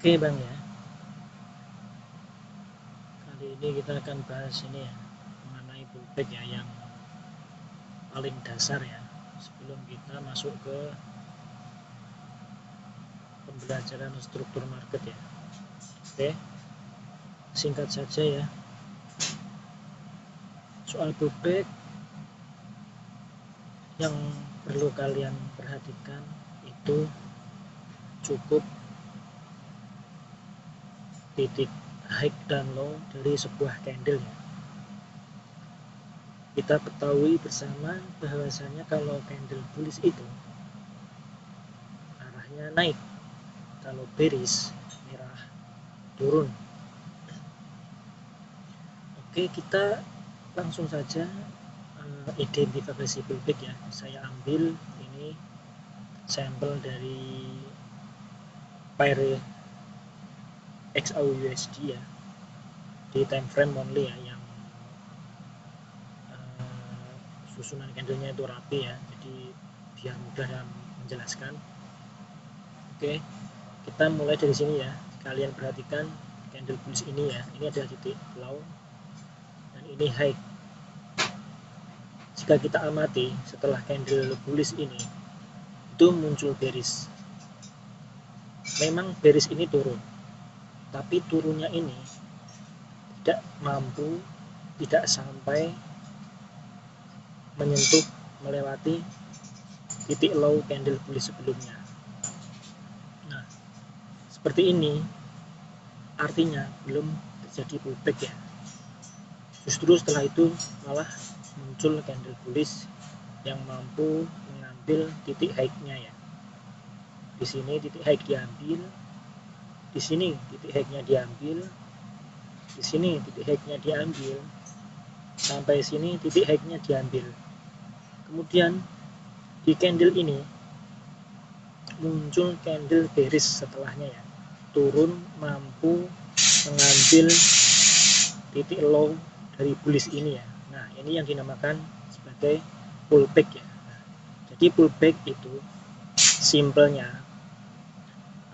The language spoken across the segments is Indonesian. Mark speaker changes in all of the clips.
Speaker 1: Oke Bang ya, kali ini kita akan bahas ini ya mengenai pullback ya yang paling dasar ya sebelum kita masuk ke pembelajaran struktur market ya. Oke, singkat saja ya, soal pullback yang perlu kalian perhatikan itu cukup titik high dan low dari sebuah candle ya. Kita ketahui bersama bahwasanya kalau candle bullish itu arahnya naik, kalau bearish merah turun. Oke, kita langsung saja identifikasi pullback ya. Saya ambil ini sampel dari pair XAUUSD ya, di time frame only ya, yang susunan candlenya itu rapi ya, jadi biar mudah dalam menjelaskan. Oke, kita mulai dari sini ya. Kalian perhatikan candle bullish ini ya, ini ada titik low dan ini high. Jika kita amati setelah candle bullish ini itu muncul bearish. Memang bearish ini turun, tapi turunnya ini tidak mampu, tidak sampai menyentuh melewati titik low candle bullish sebelumnya. Nah, seperti ini artinya belum terjadi pullback ya. Justru setelah itu malah muncul candle bullish yang mampu mengambil titik high-nya ya. Di sini titik high diambil, di sini titik high-nya diambil, di sini titik high-nya diambil, sampai sini titik high-nya diambil. Kemudian di candle ini muncul candle bearish setelahnya ya, turun mampu mengambil titik low dari bullish ini ya. Nah, ini yang dinamakan sebagai pullback ya. Nah, jadi pullback itu simpelnya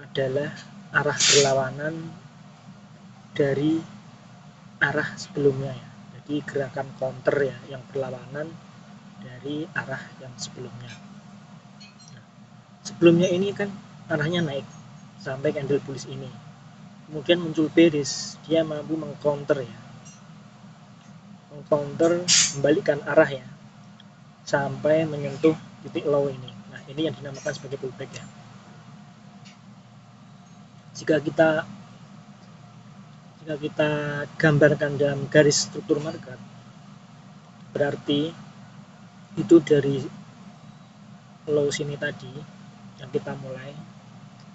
Speaker 1: adalah arah berlawanan dari arah sebelumnya ya. Jadi gerakan counter ya, yang berlawanan dari arah yang sebelumnya. Nah, sebelumnya ini kan arahnya naik sampai candle bullish ini, kemudian muncul bearish, dia mampu mengcounter ya, mengcounter membalikan arah ya sampai menyentuh titik low ini. Nah, ini yang dinamakan sebagai pullback ya. Jika kita gambarkan dalam garis struktur market, berarti itu dari low sini tadi yang kita mulai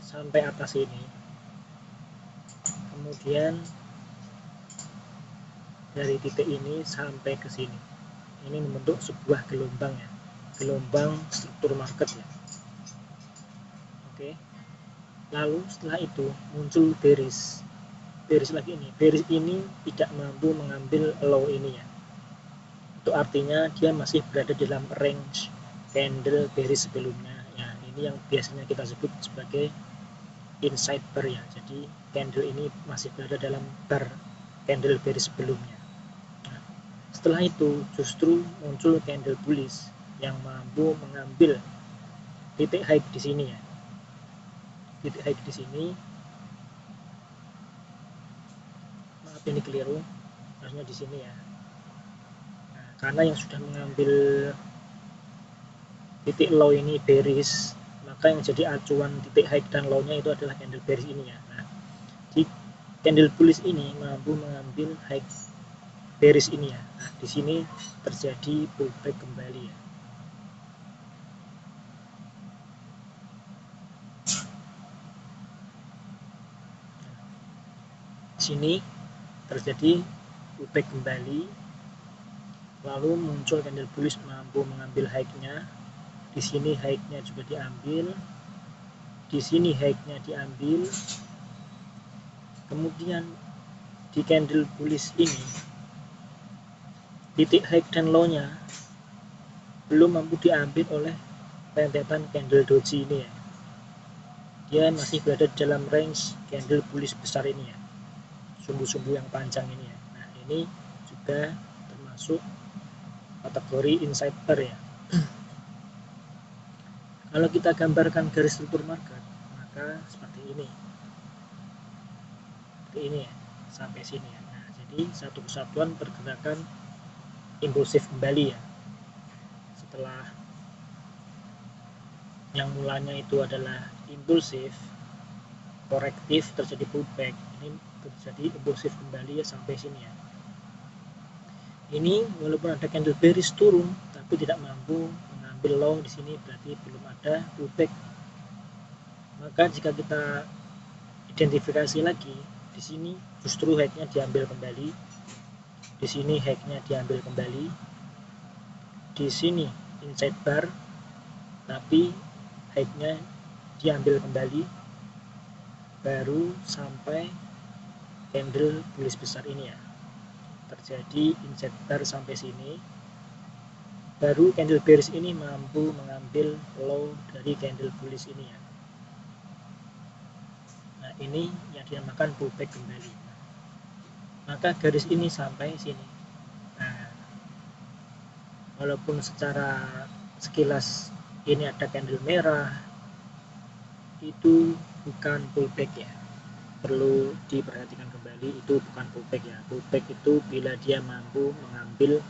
Speaker 1: sampai atas ini, kemudian dari titik ini sampai ke sini, ini membentuk sebuah gelombang ya, gelombang struktur market ya. Oke, lalu setelah itu muncul bearish lagi ini. Bearish ini tidak mampu mengambil low ini ya, itu artinya dia masih berada dalam range candle bearish sebelumnya ya. Ini yang biasanya kita sebut sebagai inside bar ya. Jadi candle ini masih berada dalam bar candle bearish sebelumnya. Nah, setelah itu justru muncul candle bullish yang mampu mengambil titik high di sini ya. Titik high di sini, maaf ini keliru, harusnya di sini ya. Nah, karena yang sudah mengambil titik low ini bearish, maka yang jadi acuan titik high dan low-nya itu adalah candle bearish ini ya. Nah, di candle bullish ini mampu mengambil high bearish ini ya. Nah, di sini terjadi pullback kembali ya. Sini terjadi pullback kembali, lalu muncul candle bullish mampu mengambil high-nya. Di sini high-nya juga diambil, di sini high-nya diambil, kemudian di candle bullish ini titik high dan low-nya belum mampu diambil oleh rentetan candle doji ini ya. dia masih berada dalam range candle bullish besar ini ya, sumbu-sumbu yang panjang ini ya. Nah ini juga termasuk kategori inside bar ya. Kalau kita gambarkan garis struktur market, maka seperti ini ya, sampai sini ya. Nah jadi satu kesatuan pergerakan impulsif kembali ya, setelah yang mulanya itu adalah impulsif, korektif, terjadi pullback, ini terjadi impulsif kembali ya sampai sini ya. Ini walaupun ada candle bearish turun tapi tidak mampu mengambil long di sini, berarti belum ada pullback. Maka jika kita identifikasi lagi, di sini justru high-nya diambil kembali, di sini high-nya diambil kembali, di sini inside bar tapi high-nya diambil kembali, baru sampai candle bullish besar ini ya, terjadi inside bar sampai sini, baru candle bearish ini mampu mengambil low dari candle bullish ini ya. Nah ini yang dinamakan pullback kembali. Maka garis ini sampai sini. Nah, walaupun secara sekilas ini ada candle merah, itu bukan pullback ya, perlu diperhatikan kembali, itu bukan pullback ya. Pullback itu bila dia mampu mengambil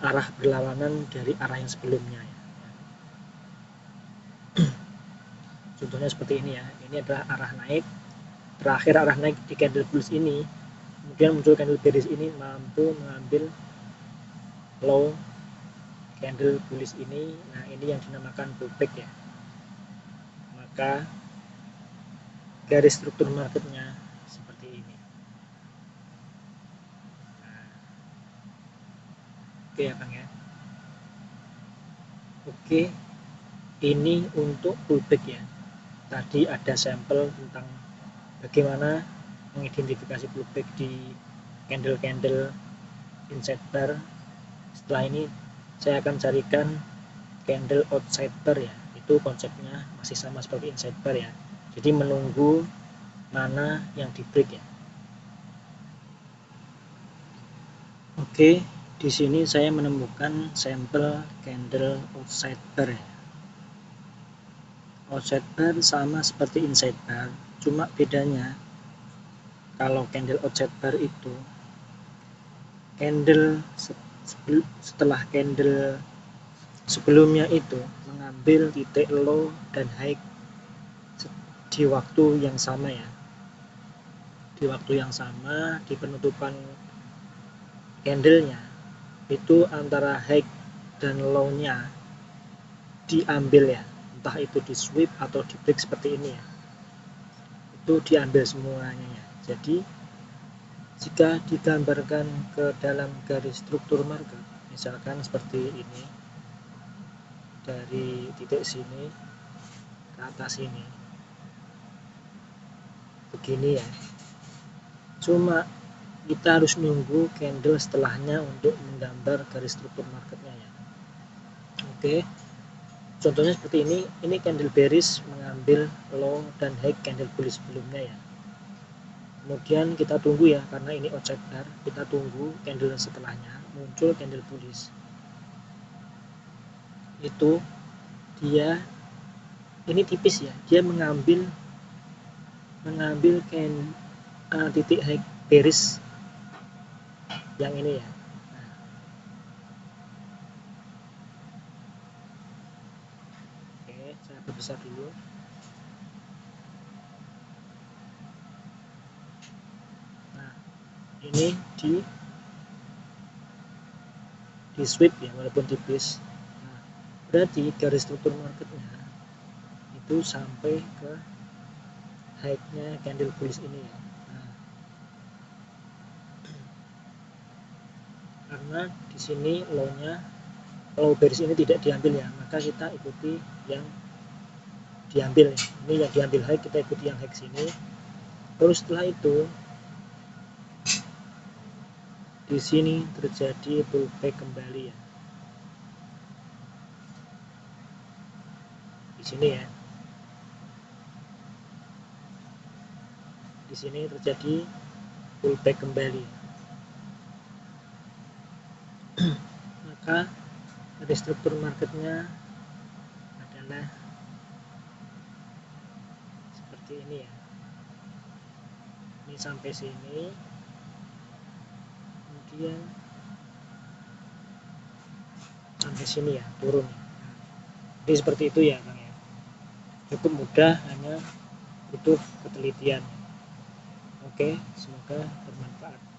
Speaker 1: arah berlawanan dari arah yang sebelumnya ya. Contohnya seperti ini ya, ini adalah arah naik, terakhir arah naik di candle bullish ini, kemudian muncul candle bearish ini mampu mengambil low candle bullish ini. Nah ini yang dinamakan pullback ya. Maka garis struktur marketnya seperti ini. Nah, oke ya Bang ya. Oke, ini untuk pullback ya. Tadi ada sampel tentang bagaimana mengidentifikasi pullback di candle-candle inside bar. Setelah ini saya akan carikan candle outside bar ya. Itu konsepnya masih sama seperti inside bar ya. Jadi menunggu mana yang di break ya. Oke, di sini saya menemukan sampel candle outside bar ya. Outside bar sama seperti inside bar, cuma bedanya kalau candle outside bar itu candle setelah candle sebelumnya itu mengambil titik low dan high di waktu yang sama ya, di waktu yang sama, di penutupan candlenya itu antara high dan low-nya diambil ya, entah itu di sweep atau di break seperti ini ya, itu diambil semuanya ya. Jadi jika digambarkan ke dalam garis struktur market, misalkan seperti ini, dari titik sini ke atas ini begini ya, cuma kita harus nunggu candle setelahnya untuk menggambar garis struktur marketnya ya. Oke, contohnya seperti ini candle bearish mengambil low dan high candle bullish sebelumnya ya. Kemudian kita tunggu ya, karena ini outside bar, kita tunggu candle setelahnya muncul candle bullish. Itu dia ini tipis ya, dia mengambil titik high bearish yang ini ya. Nah, oke, saya perbesar dulu. Nah, ini di sweep ya, walaupun tipis. Nah, berarti garis struktur marketnya itu sampai ke high-nya candle bullish ini ya. Nah, karena di sini low bearish ini tidak diambil ya, maka kita ikuti yang diambil. Ini yang diambil high, kita ikuti yang high sini. Terus setelah itu di sini terjadi pullback kembali ya. Di sini ya. di sini terjadi pullback kembali. Maka dari struktur marketnya adalah seperti ini ya. Ini sampai sini, kemudian sampai sini ya, turun. Jadi seperti itu ya Bang ya. Cukup mudah, hanya butuh ketelitian. Oke, semoga bermanfaat.